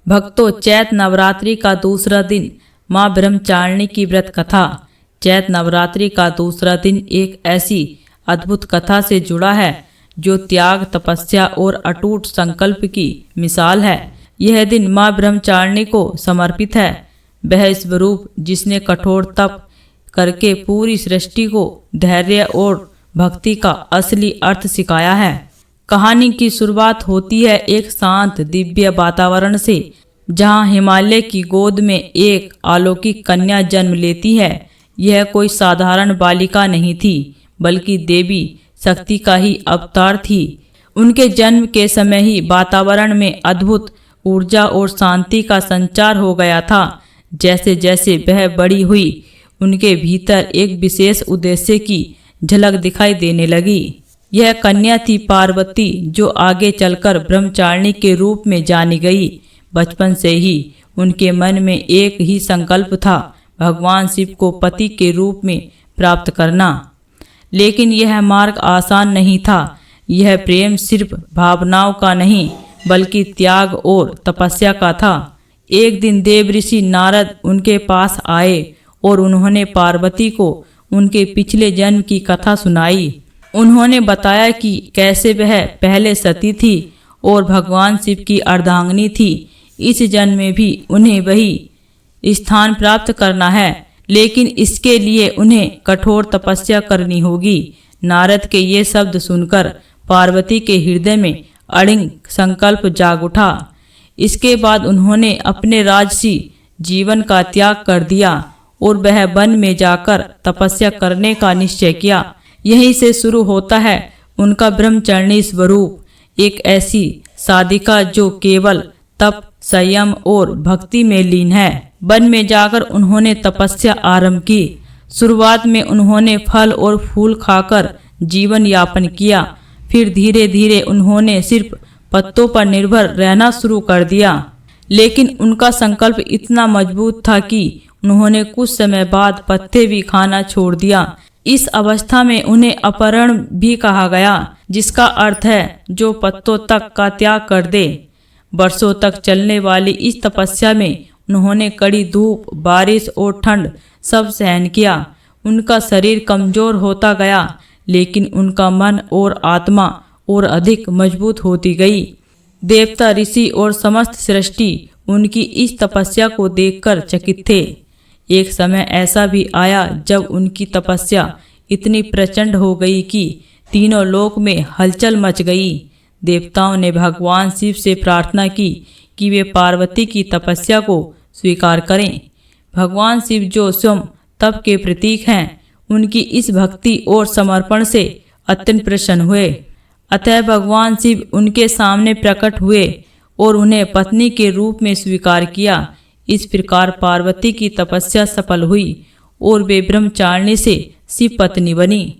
भक्तों, चैत नवरात्रि का दूसरा दिन माँ ब्रह्मचारिणी की व्रत कथा। चैत नवरात्रि का दूसरा दिन एक ऐसी अद्भुत कथा से जुड़ा है जो त्याग, तपस्या और अटूट संकल्प की मिसाल है। यह दिन माँ ब्रह्मचारिणी को समर्पित है, वह स्वरूप जिसने कठोर तप करके पूरी सृष्टि को धैर्य और भक्ति का असली अर्थ सिखाया है। कहानी की शुरुआत होती है एक शांत दिव्य वातावरण से, जहां हिमालय की गोद में एक अलौकिक कन्या जन्म लेती है। यह कोई साधारण बालिका नहीं थी, बल्कि देवी शक्ति का ही अवतार थी। उनके जन्म के समय ही वातावरण में अद्भुत ऊर्जा और शांति का संचार हो गया था। जैसे जैसे वह बड़ी हुई, उनके भीतर एक विशेष उद्देश्य की झलक दिखाई देने लगी। यह कन्या थी पार्वती, जो आगे चलकर ब्रह्मचारिणी के रूप में जानी गई। बचपन से ही उनके मन में एक ही संकल्प था, भगवान शिव को पति के रूप में प्राप्त करना। लेकिन यह मार्ग आसान नहीं था। यह प्रेम सिर्फ भावनाओं का नहीं, बल्कि त्याग और तपस्या का था। एक दिन देव ऋषि नारद उनके पास आए और उन्होंने पार्वती को उनके पिछले जन्म की कथा सुनाई। उन्होंने बताया कि कैसे वह पहले सती थी और भगवान शिव की अर्धांगिनी थी। इस जन्म में भी उन्हें वही स्थान प्राप्त करना है, लेकिन इसके लिए उन्हें कठोर तपस्या करनी होगी। नारद के ये शब्द सुनकर पार्वती के हृदय में अड़िग संकल्प जाग उठा। इसके बाद उन्होंने अपने राजसी जीवन का त्याग कर दिया और वह वन में जाकर तपस्या करने का निश्चय किया। यहीं से शुरू होता है उनका ब्रह्मचारिणी स्वरूप, एक ऐसी साधिका जो केवल तप, संयम और भक्ति में लीन है। वन में जाकर उन्होंने तपस्या आरंभ की। शुरुआत में उन्होंने फल और फूल खाकर जीवन यापन किया। फिर धीरे धीरे उन्होंने सिर्फ पत्तों पर निर्भर रहना शुरू कर दिया। लेकिन उनका संकल्प इतना मजबूत था कि उन्होंने कुछ समय बाद पत्ते भी खाना छोड़ दिया। इस अवस्था में उन्हें अपहरण भी कहा गया, जिसका अर्थ है जो पत्तों तक का त्याग कर दे। वर्षों तक चलने वाली इस तपस्या में उन्होंने कड़ी धूप, बारिश और ठंड सब सहन किया। उनका शरीर कमजोर होता गया, लेकिन उनका मन और आत्मा और अधिक मजबूत होती गई। देवता, ऋषि और समस्त सृष्टि उनकी इस तपस्या को देखकर चकित थे। एक समय ऐसा भी आया जब उनकी तपस्या इतनी प्रचंड हो गई कि तीनों लोक में हलचल मच गई। देवताओं ने भगवान शिव से प्रार्थना की कि वे पार्वती की तपस्या को स्वीकार करें। भगवान शिव, जो स्वयं तप के प्रतीक हैं, उनकी इस भक्ति और समर्पण से अत्यंत प्रसन्न हुए। अतः भगवान शिव उनके सामने प्रकट हुए और उन्हें पत्नी के रूप में स्वीकार किया। इस प्रकार पार्वती की तपस्या सफल हुई और वे ब्रह्मचारिणी से शिव पत्नी बनी।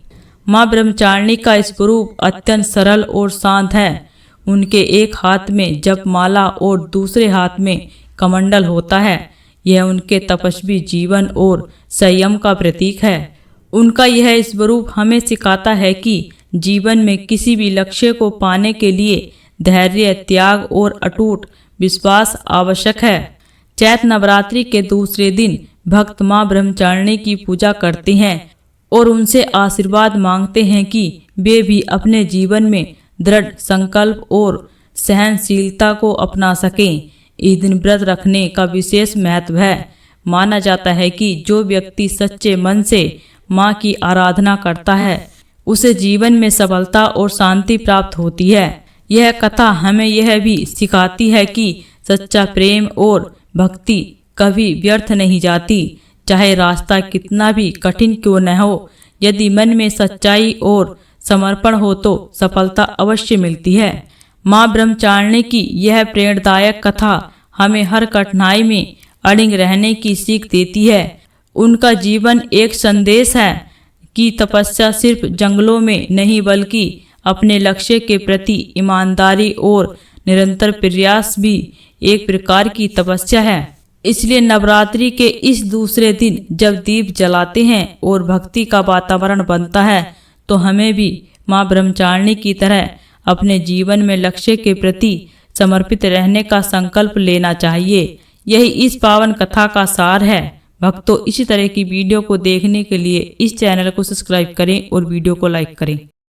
माँ ब्रह्मचारिणी का स्वरूप अत्यंत सरल और शांत है। उनके एक हाथ में जपमाला और दूसरे हाथ में कमंडल होता है। यह उनके तपस्वी जीवन और संयम का प्रतीक है। उनका यह स्वरूप हमें सिखाता है कि जीवन में किसी भी लक्ष्य को पाने के लिए धैर्य, त्याग और अटूट विश्वास आवश्यक है। चैत नवरात्रि के दूसरे दिन भक्त माँ ब्रह्मचारिणी की पूजा करते हैं और उनसे आशीर्वाद मांगते हैं कि वे भी अपने जीवन में दृढ़ संकल्प और सहनशीलता को अपना सकें। इस दिन व्रत रखने का विशेष महत्व है। माना जाता है कि जो व्यक्ति सच्चे मन से माँ की आराधना करता है, उसे जीवन में सफलता और शांति प्राप्त होती है। यह कथा हमें यह भी सिखाती है कि सच्चा प्रेम और भक्ति कभी व्यर्थ नहीं जाती, चाहे रास्ता कितना भी कठिन क्यों न हो। यदि मन में सच्चाई और समर्पण हो तो सफलता अवश्य मिलती है। माँ ब्रह्मचारिणी की यह प्रेरणादायक कथा हमें हर कठिनाई में अड़िग रहने की सीख देती है। उनका जीवन एक संदेश है कि तपस्या सिर्फ जंगलों में नहीं, बल्कि अपने लक्ष्य के प्रति ईमानदारी और निरंतर प्रयास भी एक प्रकार की तपस्या है। इसलिए नवरात्रि के इस दूसरे दिन जब दीप जलाते हैं और भक्ति का वातावरण बनता है, तो हमें भी माँ ब्रह्मचारिणी की तरह अपने जीवन में लक्ष्य के प्रति समर्पित रहने का संकल्प लेना चाहिए। यही इस पावन कथा का सार है। भक्तों, इसी तरह की वीडियो को देखने के लिए इस चैनल को सब्सक्राइब करें और वीडियो को लाइक करें।